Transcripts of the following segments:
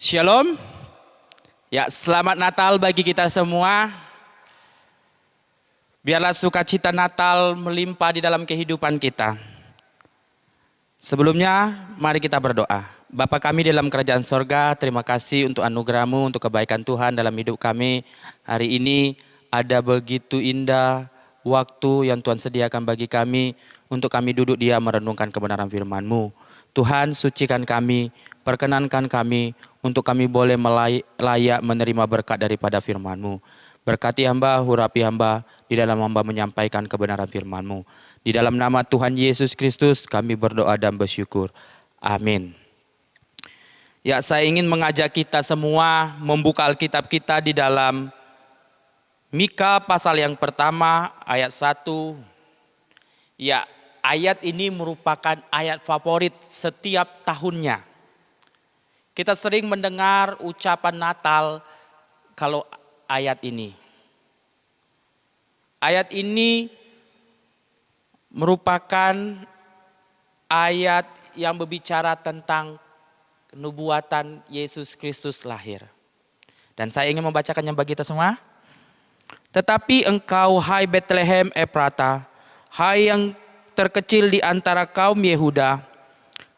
Shalom. Ya, selamat Natal bagi kita semua. Biarlah sukacita Natal melimpah di dalam kehidupan kita. Sebelumnya, mari kita berdoa. Bapa kami di dalam kerajaan sorga, terima kasih untuk anugerah-Mu, untuk kebaikan Tuhan dalam hidup kami. Hari ini ada begitu indah waktu yang Tuhan sediakan bagi kami untuk kami duduk diam merenungkan kebenaran firman-Mu. Tuhan, sucikan kami, perkenankan kami untuk kami boleh layak menerima berkat daripada firman-Mu. Berkati hamba, urapi hamba, di dalam hamba menyampaikan kebenaran firman-Mu. Di dalam nama Tuhan Yesus Kristus kami berdoa dan bersyukur. Amin. Ya, saya ingin mengajak kita semua membuka Alkitab kita di dalam Mika pasal yang pertama ayat 1. Ya, ayat ini merupakan ayat favorit setiap tahunnya. Kita sering mendengar ucapan Natal kalau ayat ini. Ayat ini merupakan ayat yang berbicara tentang nubuatan Yesus Kristus lahir. Dan saya ingin membacakannya bagi kita semua. Tetapi engkau, hai Bethlehem Efrata, hai yang terkecil di antara kaum Yehuda,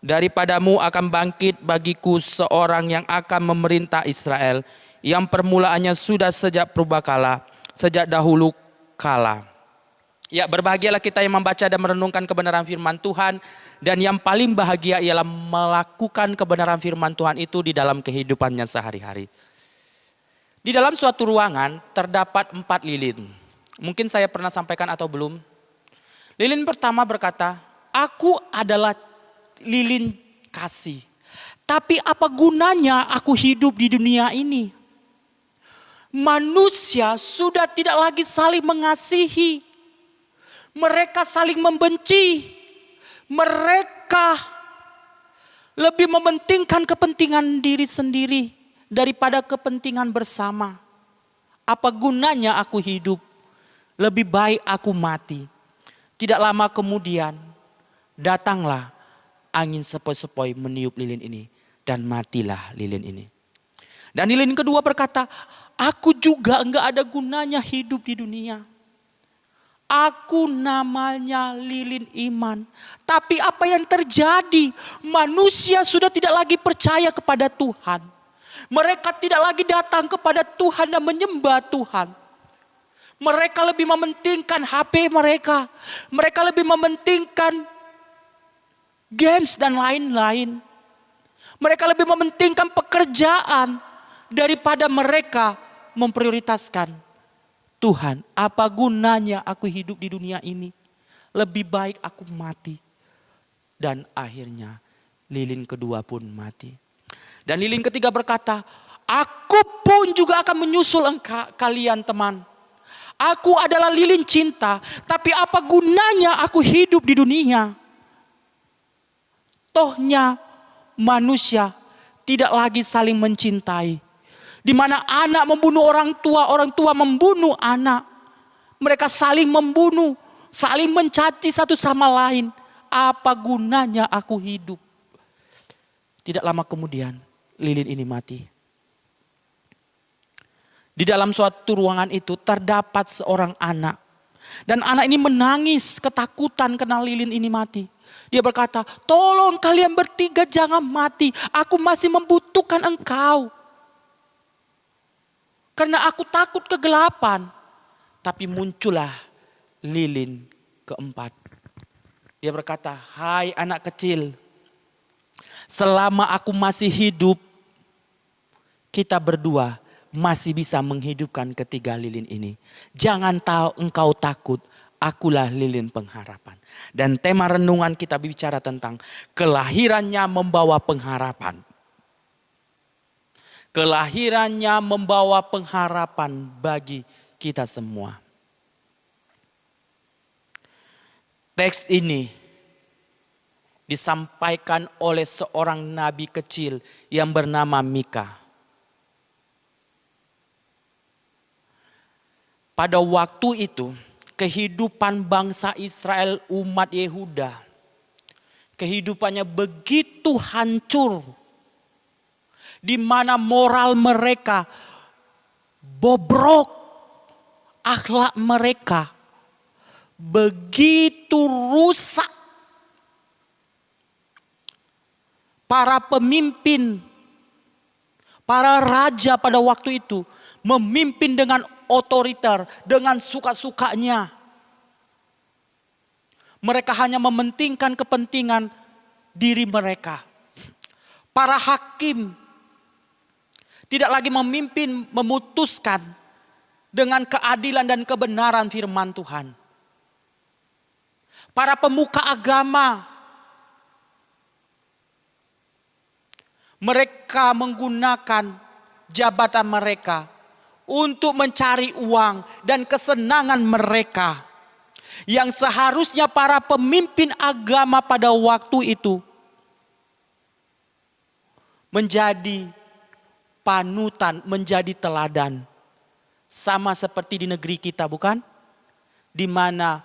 daripadamu akan bangkit bagiku seorang yang akan memerintah Israel, yang permulaannya sudah sejak purbakala, sejak dahulu kala. Ya, berbahagialah kita yang membaca dan merenungkan kebenaran firman Tuhan, dan yang paling bahagia ialah melakukan kebenaran firman Tuhan itu di dalam kehidupannya sehari-hari. Di dalam suatu ruangan terdapat 4 lilin. Mungkin saya pernah sampaikan atau belum. Lilin pertama berkata, aku adalah lilin kasih. Tapi apa gunanya aku hidup di dunia ini? Manusia sudah tidak lagi saling mengasihi. Mereka saling membenci. Mereka lebih mementingkan kepentingan diri sendiri daripada kepentingan bersama. Apa gunanya aku hidup? Lebih baik aku mati. Tidak lama kemudian datanglah angin sepoi-sepoi meniup lilin ini dan matilah lilin ini. Dan lilin kedua berkata, aku juga enggak ada gunanya hidup di dunia. Aku namanya lilin iman. Tapi apa yang terjadi? Manusia sudah tidak lagi percaya kepada Tuhan. Mereka tidak lagi datang kepada Tuhan dan menyembah Tuhan. Mereka lebih mementingkan HP mereka. Mereka lebih mementingkan games dan lain-lain. Mereka lebih mementingkan pekerjaan daripada mereka memprioritaskan Tuhan. Apa gunanya aku hidup di dunia ini? Lebih baik aku mati. Dan akhirnya lilin kedua pun mati. Dan lilin ketiga berkata, aku pun juga akan menyusul kalian teman. Aku adalah lilin cinta, tapi apa gunanya aku hidup di dunia? Tohnya manusia tidak lagi saling mencintai. Di mana anak membunuh orang tua membunuh anak. Mereka saling membunuh, saling mencaci satu sama lain. Apa gunanya aku hidup? Tidak lama kemudian lilin ini mati. Di dalam suatu ruangan itu terdapat seorang anak. Dan anak ini menangis ketakutan karena lilin ini mati. Dia berkata, tolong kalian bertiga jangan mati. Aku masih membutuhkan engkau. Karena aku takut kegelapan. Tapi muncullah lilin keempat. Dia berkata, hai anak kecil. Selama aku masih hidup, kita berdua masih bisa menghidupkan ketiga lilin ini. Jangan tahu engkau takut, akulah lilin pengharapan. Dan tema renungan kita bicara tentang kelahirannya membawa pengharapan. Kelahirannya membawa pengharapan bagi kita semua. Teks ini disampaikan oleh seorang nabi kecil yang bernama Mika. Pada waktu itu, kehidupan bangsa Israel umat Yehuda, kehidupannya begitu hancur. di mana moral mereka bobrok, akhlak mereka begitu rusak. Para pemimpin, para raja pada waktu itu memimpin dengan otoriter, dengan suka-sukanya. Mereka hanya mementingkan kepentingan diri mereka. Para hakim tidak lagi memimpin, memutuskan dengan keadilan dan kebenaran firman Tuhan. Para pemuka agama, mereka menggunakan jabatan mereka untuk mencari uang dan kesenangan mereka. Yang seharusnya para pemimpin agama pada waktu itu menjadi panutan, menjadi teladan. Sama seperti di negeri kita, bukan? Di mana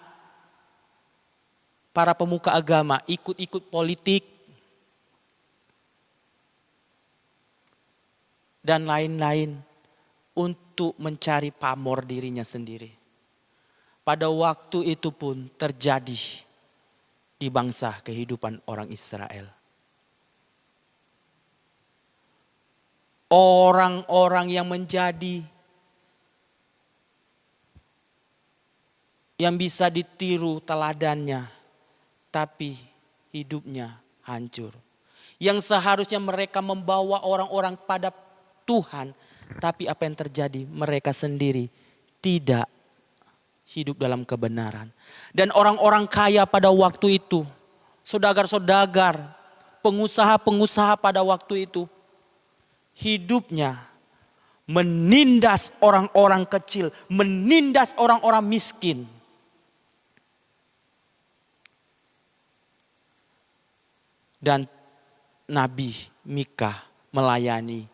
para pemuka agama ikut-ikut politik dan lain-lain untuk mencari pamor dirinya sendiri. Pada waktu itu pun terjadi di bangsa kehidupan orang Israel. Orang-orang yang menjadi, yang bisa ditiru teladannya, tapi hidupnya hancur. Yang seharusnya mereka membawa orang-orang pada Tuhan, tapi apa yang terjadi? Mereka sendiri tidak hidup dalam kebenaran. Dan orang-orang kaya pada waktu itu, saudagar-saudagar, pengusaha-pengusaha pada waktu itu, hidupnya menindas orang-orang kecil, menindas orang-orang miskin. Dan Nabi Mika melayani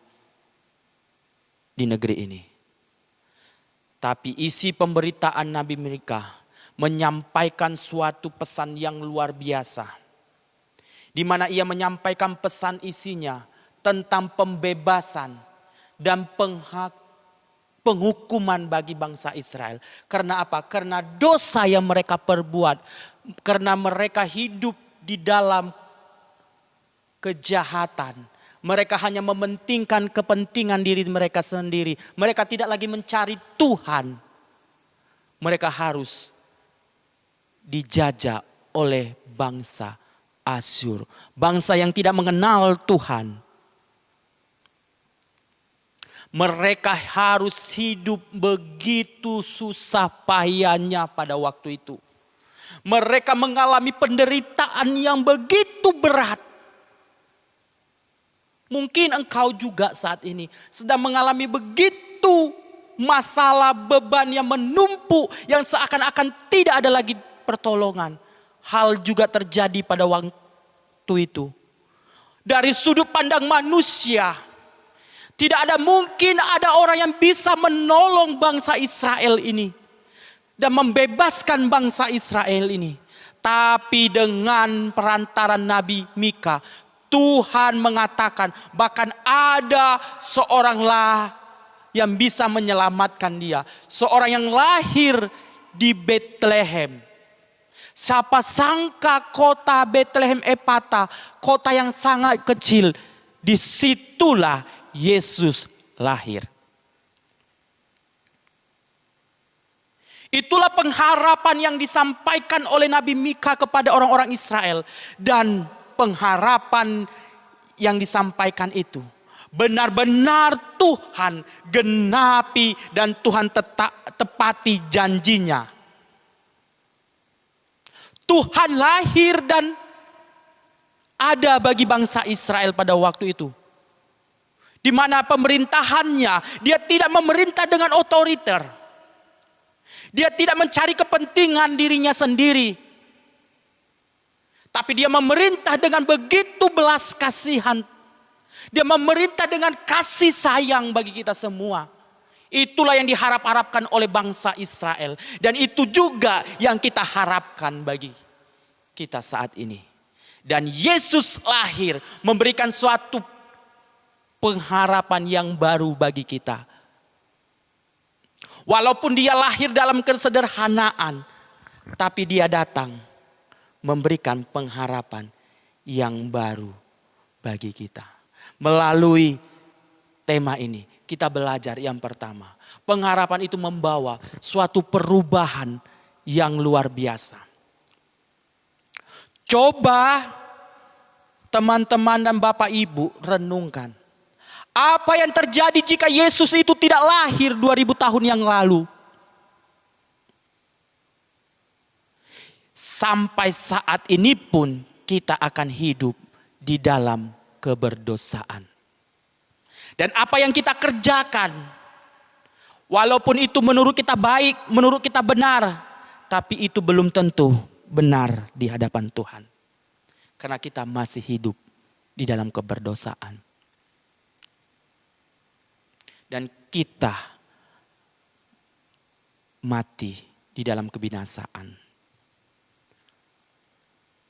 di negeri ini. Tapi isi pemberitaan Nabi Mika menyampaikan suatu pesan yang luar biasa. Di mana ia menyampaikan pesan isinya tentang pembebasan dan penghukuman bagi bangsa Israel. Karena apa? Karena dosa yang mereka perbuat. Karena mereka hidup di dalam kejahatan. Mereka hanya mementingkan kepentingan diri mereka sendiri. Mereka tidak lagi mencari Tuhan. Mereka harus dijajah oleh bangsa Asyur. Bangsa yang tidak mengenal Tuhan. Mereka harus hidup begitu susah payahnya pada waktu itu. Mereka mengalami penderitaan yang begitu berat. Mungkin engkau juga saat ini sedang mengalami begitu masalah, beban yang menumpuk, yang seakan-akan tidak ada lagi pertolongan. Hal juga terjadi pada waktu itu. Dari sudut pandang manusia, tidak ada mungkin ada orang yang bisa menolong bangsa Israel ini dan membebaskan bangsa Israel ini. Tapi dengan perantaran Nabi Mika, Tuhan mengatakan bahkan ada seoranglah yang bisa menyelamatkan dia. Seorang yang lahir di Betlehem. Siapa sangka kota Betlehem Epata, kota yang sangat kecil, disitulah Yesus lahir. Itulah pengharapan yang disampaikan oleh Nabi Mika kepada orang-orang Israel. Dan pengharapan yang disampaikan itu benar-benar Tuhan genapi dan Tuhan tepati janjinya. Tuhan lahir dan ada bagi bangsa Israel pada waktu itu. Di mana pemerintahannya, dia tidak memerintah dengan otoriter. Dia tidak mencari kepentingan dirinya sendiri. Tapi dia memerintah dengan begitu belas kasihan. Dia memerintah dengan kasih sayang bagi kita semua. Itulah yang diharap-harapkan oleh bangsa Israel. Dan itu juga yang kita harapkan bagi kita saat ini. Dan Yesus lahir memberikan suatu pengharapan yang baru bagi kita. Walaupun dia lahir dalam kesederhanaan, tapi dia datang memberikan pengharapan yang baru bagi kita. Melalui tema ini, kita belajar yang pertama. Pengharapan itu membawa suatu perubahan yang luar biasa. Coba teman-teman dan Bapak Ibu renungkan. Apa yang terjadi jika Yesus itu tidak lahir 2000 tahun yang lalu? Sampai saat ini pun kita akan hidup di dalam keberdosaan. Dan apa yang kita kerjakan, walaupun itu menurut kita baik, menurut kita benar, tapi itu belum tentu benar di hadapan Tuhan. Karena kita masih hidup di dalam keberdosaan. Dan kita mati di dalam kebinasaan.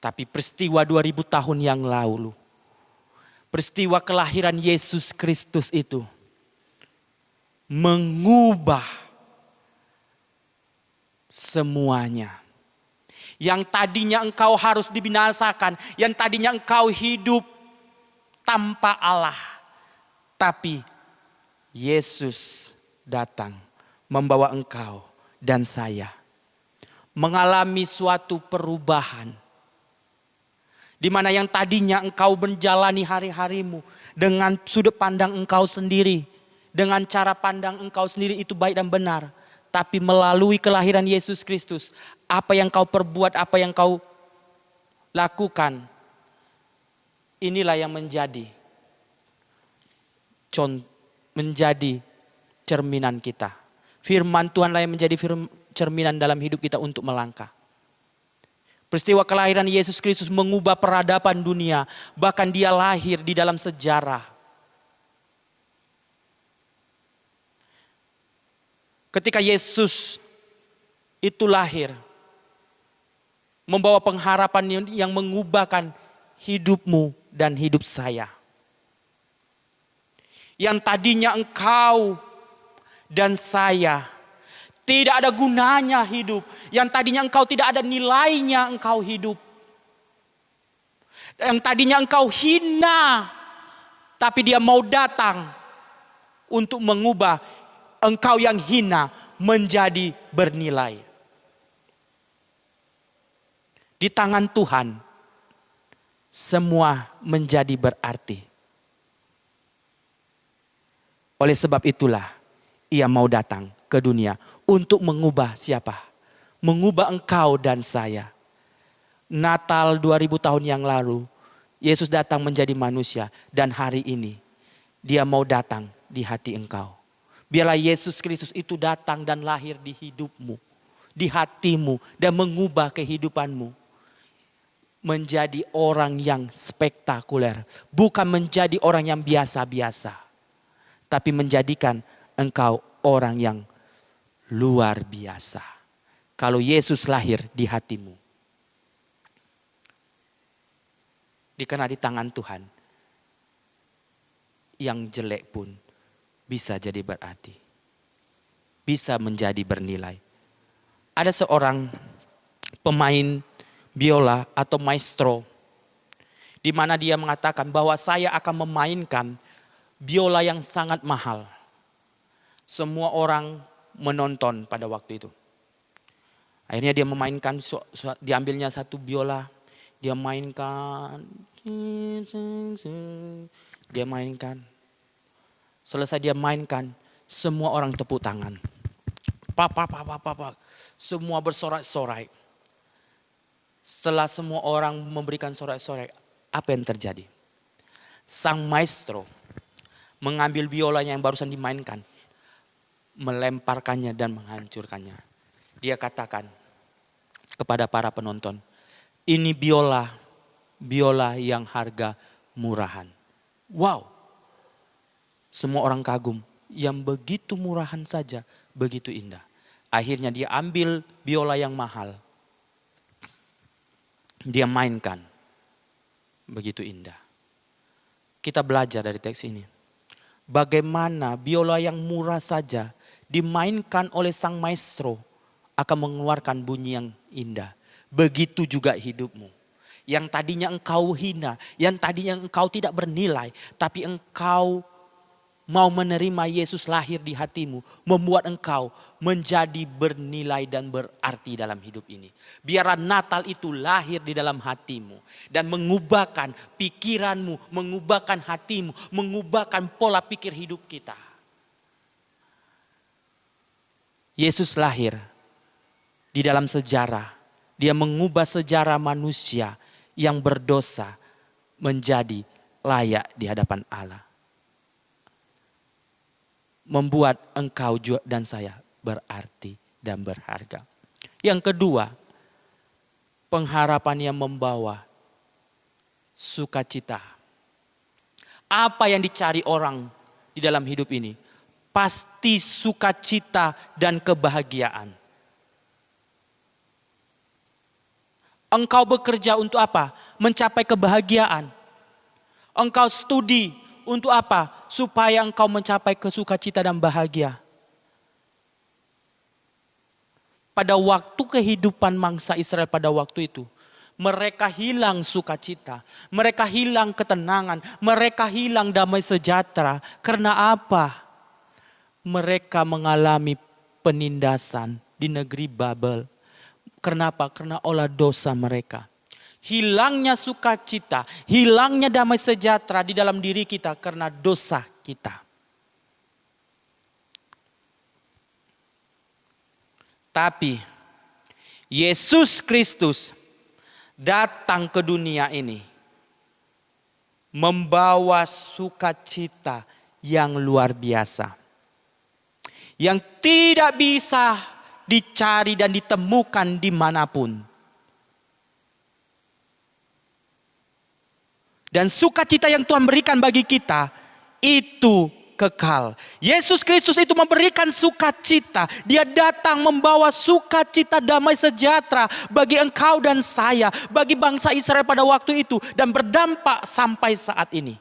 Tapi peristiwa 2000 tahun yang lalu, peristiwa kelahiran Yesus Kristus itu mengubah semuanya. Yang tadinya engkau harus dibinasakan, yang tadinya engkau hidup tanpa Allah, tapi Yesus datang membawa engkau dan saya mengalami suatu perubahan. Di mana yang tadinya engkau menjalani hari-harimu dengan sudut pandang engkau sendiri, dengan cara pandang engkau sendiri itu baik dan benar. Tapi melalui kelahiran Yesus Kristus, apa yang kau perbuat, apa yang kau lakukan, inilah yang menjadi menjadi cerminan kita. Firman Tuhanlah yang menjadi cerminan dalam hidup kita untuk melangkah. Peristiwa kelahiran Yesus Kristus mengubah peradaban dunia. Bahkan dia lahir di dalam sejarah. Ketika Yesus itu lahir, membawa pengharapan yang mengubahkan hidupmu dan hidup saya. Yang tadinya engkau dan saya tidak ada gunanya hidup. Yang tadinya engkau tidak ada nilainya engkau hidup. Yang tadinya engkau hina, tapi dia mau datang untuk mengubah engkau yang hina menjadi bernilai. Di tangan Tuhan semua menjadi berarti. Oleh sebab itulah ia mau datang ke dunia untuk mengubah siapa? Mengubah engkau dan saya. Natal 2000 tahun yang lalu, Yesus datang menjadi manusia dan hari ini dia mau datang di hati engkau. Biarlah Yesus Kristus itu datang dan lahir di hidupmu, di hatimu dan mengubah kehidupanmu. Menjadi orang yang spektakuler, bukan menjadi orang yang biasa-biasa. Tapi menjadikan engkau orang yang luar biasa. Kalau Yesus lahir di hatimu. Karena di tangan Tuhan. Yang jelek pun bisa jadi berarti. Bisa menjadi bernilai. Ada seorang pemain biola atau maestro. Di mana dia mengatakan bahwa saya akan memainkan biola yang sangat mahal. Semua orang menonton pada waktu itu. Akhirnya dia memainkan, diambilnya satu biola. Dia mainkan. Dia mainkan. Selesai dia mainkan, semua orang tepuk tangan. Semua bersorak-sorai. Setelah semua orang memberikan sorak-sorai, apa yang terjadi? Sang maestro mengambil biolanya yang barusan dimainkan, melemparkannya dan menghancurkannya. Dia katakan kepada para penonton, ini biola yang harga murahan. Wow, semua orang kagum, yang begitu murahan saja, begitu indah. Akhirnya dia ambil biola yang mahal, dia mainkan, begitu indah. Kita belajar dari teks ini. bagaimana biola yang murah saja dimainkan oleh sang maestro akan mengeluarkan bunyi yang indah. Begitu juga hidupmu. Yang tadinya engkau hina, yang tadinya engkau tidak bernilai, tapi engkau mau menerima Yesus lahir di hatimu, membuat engkau menjadi bernilai dan berarti dalam hidup ini. Biarlah Natal itu lahir di dalam hatimu dan mengubahkan pikiranmu, mengubahkan hatimu, mengubahkan pola pikir hidup kita. Yesus lahir di dalam sejarah. Dia mengubah sejarah manusia yang berdosa menjadi layak di hadapan Allah. Membuat engkau dan saya berarti dan berharga. Yang kedua, pengharapan yang membawa sukacita. Apa yang dicari orang di dalam hidup ini? Pasti sukacita dan kebahagiaan. Engkau bekerja untuk apa? Mencapai kebahagiaan. Engkau studi untuk apa? Supaya engkau mencapai sukacita dan bahagia. Pada waktu kehidupan bangsa Israel pada waktu itu, mereka hilang sukacita, mereka hilang ketenangan, mereka hilang damai sejahtera. Karena apa? Mereka mengalami penindasan di negeri Babel. Kenapa? Karena olah dosa mereka. Hilangnya sukacita, hilangnya damai sejahtera di dalam diri kita karena dosa kita. Tapi Yesus Kristus datang ke dunia ini membawa sukacita yang luar biasa. Yang tidak bisa dicari dan ditemukan dimanapun. Dan sukacita yang Tuhan berikan bagi kita itu kekal. Yesus Kristus itu memberikan sukacita. Dia datang membawa sukacita damai sejahtera bagi engkau dan saya, bagi bangsa Israel pada waktu itu dan berdampak sampai saat ini.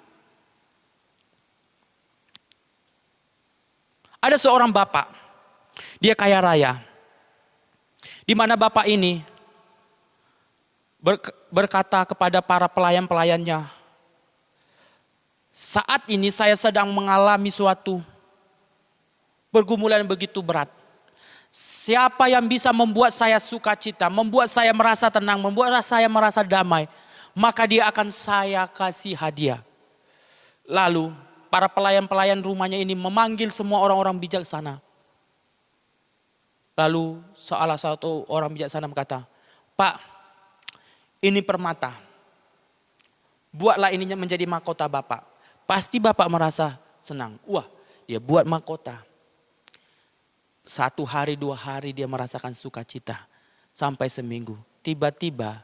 Ada seorang bapak, dia kaya raya. Di mana bapak ini berkata kepada para pelayan-pelayannya, saat ini saya sedang mengalami suatu pergumulan begitu berat. Siapa yang bisa membuat saya sukacita, membuat saya merasa tenang, membuat saya merasa damai, maka dia akan saya kasih hadiah. Lalu para pelayan-pelayan rumahnya ini memanggil semua orang-orang bijaksana. Lalu salah satu orang bijaksana berkata, Pak, ini permata. Buatlah ini menjadi mahkota Bapak. Pasti Bapak merasa senang. Wah, dia buat mahkota. 1 hari 2 hari dia merasakan sukacita. Sampai seminggu. Tiba-tiba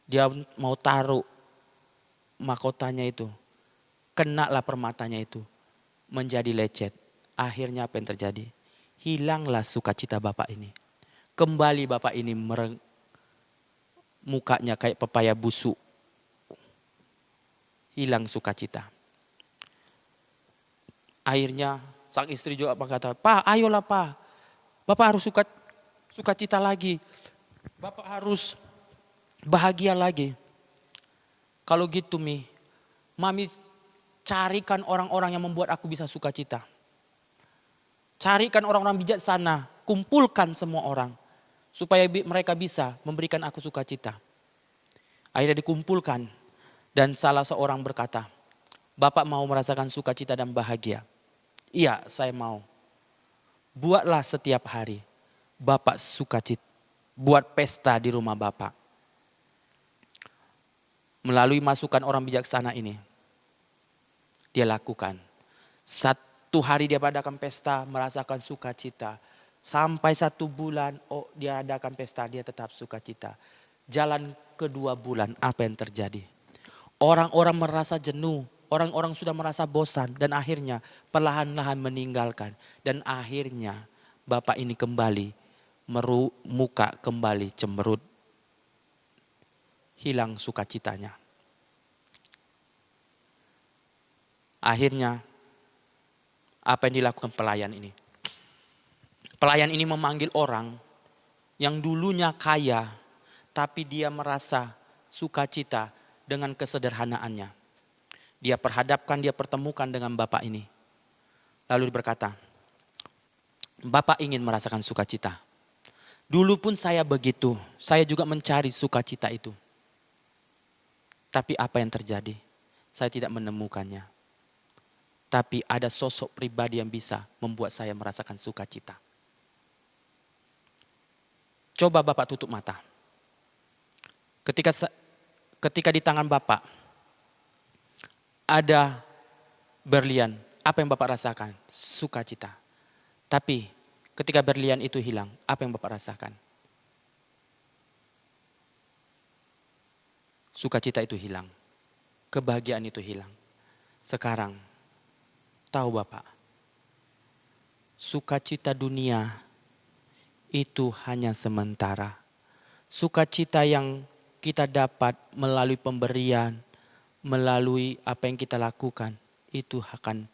dia mau taruh mahkotanya itu. Kenalah permatanya itu. Menjadi lecet. Akhirnya apa yang terjadi? Hilanglah sukacita bapak ini. Kembali bapak ini mukanya kayak pepaya busuk. Hilang sukacita. Akhirnya sang istri juga berkata, Pak ayolah Pak. Bapak harus sukacita lagi. Bapak harus bahagia lagi. Kalau gitu Mami carikan orang-orang yang membuat aku bisa sukacita. Carikan orang-orang bijaksana, kumpulkan semua orang. Supaya mereka bisa memberikan aku sukacita. Akhirnya dikumpulkan dan salah seorang berkata, Bapak mau merasakan sukacita dan bahagia? Iya, saya mau. Buatlah setiap hari Bapak sukacita. Buat pesta di rumah Bapak. Melalui masukan orang bijaksana ini, dia lakukan. 1 hari dia adakan pesta, merasakan sukacita. Sampai 1 bulan, dia adakan pesta, dia tetap sukacita. Jalan kedua bulan, apa yang terjadi? Orang-orang merasa jenuh, orang-orang sudah merasa bosan dan akhirnya perlahan-lahan meninggalkan. Dan akhirnya bapak ini kembali, muka kembali cemberut. Hilang sukacitanya. Akhirnya apa yang dilakukan pelayan ini? Pelayan ini memanggil orang yang dulunya kaya, tapi dia merasa sukacita dengan kesederhanaannya. Dia perhadapkan, dia pertemukan dengan bapak ini. Lalu dia berkata, Bapak ingin merasakan sukacita. Dulu pun saya begitu, saya juga mencari sukacita itu. Tapi apa yang terjadi? Saya tidak menemukannya. Tapi ada sosok pribadi yang bisa membuat saya merasakan sukacita. Coba Bapak tutup mata. Ketika di tangan Bapak ada berlian, apa yang Bapak rasakan? Sukacita. Tapi ketika berlian itu hilang, apa yang Bapak rasakan? Sukacita itu hilang. Kebahagiaan itu hilang. Sekarang, tahu Bapak, sukacita dunia itu hanya sementara. Sukacita yang kita dapat melalui pemberian, melalui apa yang kita lakukan, itu akan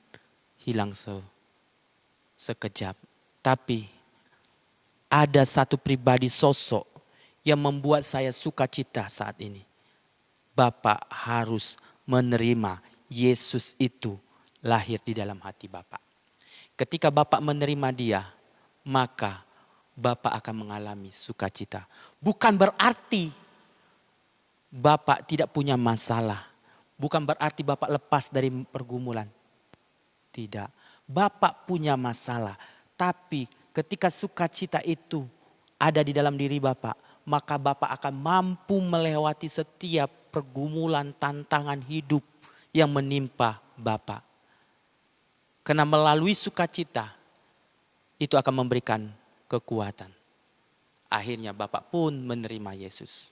hilang sekejap. Tapi ada satu pribadi sosok yang membuat saya sukacita saat ini. Bapak harus menerima Yesus itu lahir di dalam hati Bapak. Ketika Bapak menerima dia, maka Bapak akan mengalami sukacita. Bukan berarti Bapak tidak punya masalah. Bukan berarti Bapak lepas dari pergumulan. Tidak. Bapak punya masalah. Tapi ketika sukacita itu ada di dalam diri Bapak, maka Bapak akan mampu melewati setiap pergumulan, tantangan hidup yang menimpa Bapak. Karena melalui sukacita itu akan memberikan kekuatan. Akhirnya Bapak pun menerima Yesus.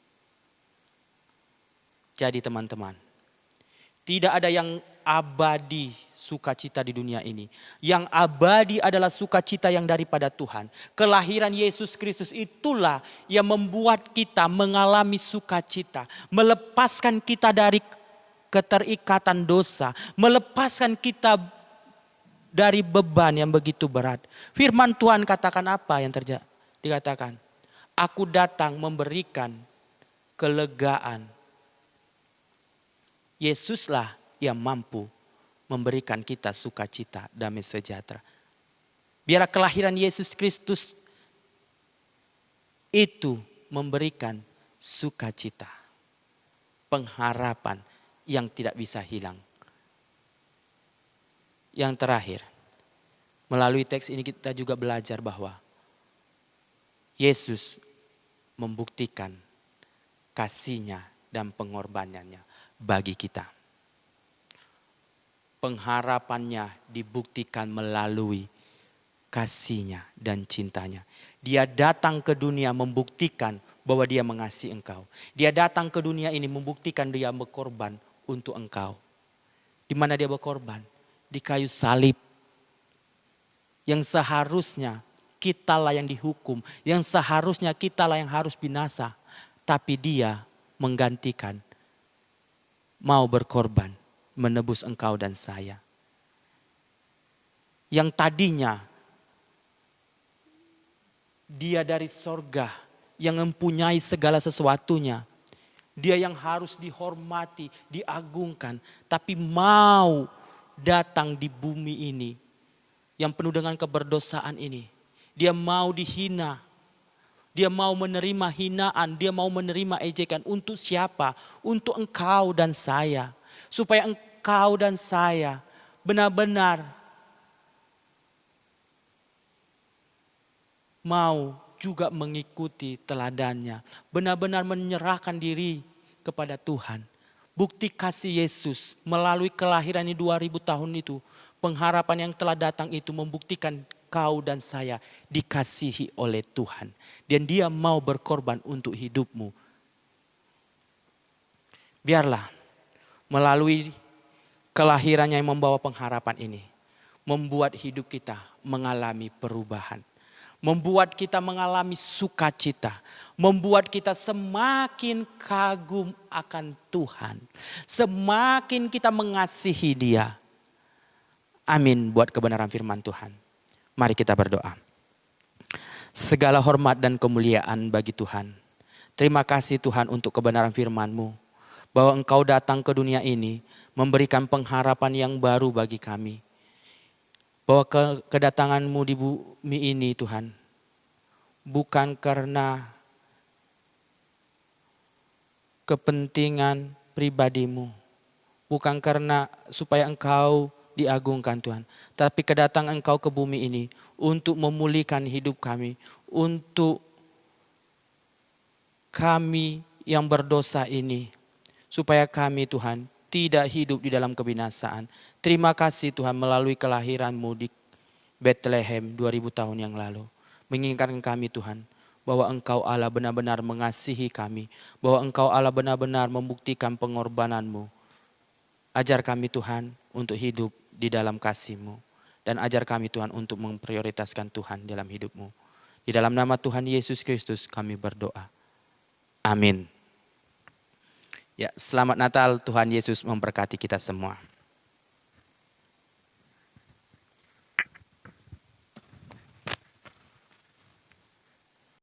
Jadi teman-teman, tidak ada yang abadi sukacita di dunia ini. Yang abadi adalah sukacita yang daripada Tuhan. Kelahiran Yesus Kristus itulah yang membuat kita mengalami sukacita. Melepaskan kita dari keterikatan dosa. Melepaskan kita dari beban yang begitu berat. Firman Tuhan katakan apa yang terjadi? Dikatakan, aku datang memberikan kelegaan. Yesuslah yang mampu memberikan kita sukacita, damai sejahtera. Biarlah kelahiran Yesus Kristus itu memberikan sukacita. Pengharapan yang tidak bisa hilang. Yang terakhir, melalui teks ini kita juga belajar bahwa Yesus membuktikan kasih-Nya dan pengorbanannya bagi kita. Pengharapannya dibuktikan melalui kasih-Nya dan cintanya. Dia datang ke dunia membuktikan bahwa dia mengasihi engkau. Dia datang ke dunia ini membuktikan dia berkorban untuk engkau. Di mana dia berkorban? Di kayu salib. Yang seharusnya kitalah yang dihukum. Yang seharusnya kitalah yang harus binasa. Tapi dia menggantikan. Mau berkorban. Menebus engkau dan saya. Yang tadinya dia dari sorga. Yang mempunyai segala sesuatunya. Dia yang harus dihormati, diagungkan. Tapi mau datang di bumi ini yang penuh dengan keberdosaan ini. Dia mau dihina. Dia mau menerima hinaan. Dia mau menerima ejekan. Untuk siapa? Untuk engkau dan saya. Supaya engkau dan saya benar-benar mau juga mengikuti teladannya. Benar-benar menyerahkan diri kepada Tuhan. Bukti kasih Yesus melalui kelahiran ini 2000 tahun itu. Pengharapan yang telah datang itu membuktikan kau dan saya dikasihi oleh Tuhan. Dan dia mau berkorban untuk hidupmu. Biarlah melalui kelahirannya yang membawa pengharapan ini. Membuat hidup kita mengalami perubahan. Membuat kita mengalami sukacita. Membuat kita semakin kagum akan Tuhan. Semakin kita mengasihi Dia. Amin buat kebenaran firman Tuhan. Mari kita berdoa. Segala hormat dan kemuliaan bagi Tuhan. Terima kasih Tuhan untuk kebenaran firman-Mu. Bahwa Engkau datang ke dunia ini memberikan pengharapan yang baru bagi kami. Bahwa kedatangan-Mu di bumi ini Tuhan, bukan karena kepentingan pribadi-Mu. Bukan karena supaya Engkau diagungkan Tuhan. Tapi kedatangan Engkau ke bumi ini untuk memulihkan hidup kami. Untuk kami yang berdosa ini. Supaya kami Tuhan tidak hidup di dalam kebinasaan. Terima kasih Tuhan melalui kelahiran-Mu di Bethlehem 2000 tahun yang lalu. Mengingatkan kami Tuhan bahwa Engkau Allah benar-benar mengasihi kami. Bahwa Engkau Allah benar-benar membuktikan pengorbanan-Mu. Ajar kami Tuhan untuk hidup di dalam kasih-Mu. Dan ajar kami Tuhan untuk memprioritaskan Tuhan dalam hidup-Mu. Di dalam nama Tuhan Yesus Kristus kami berdoa. Amin. Ya, selamat Natal, Tuhan Yesus memberkati kita semua.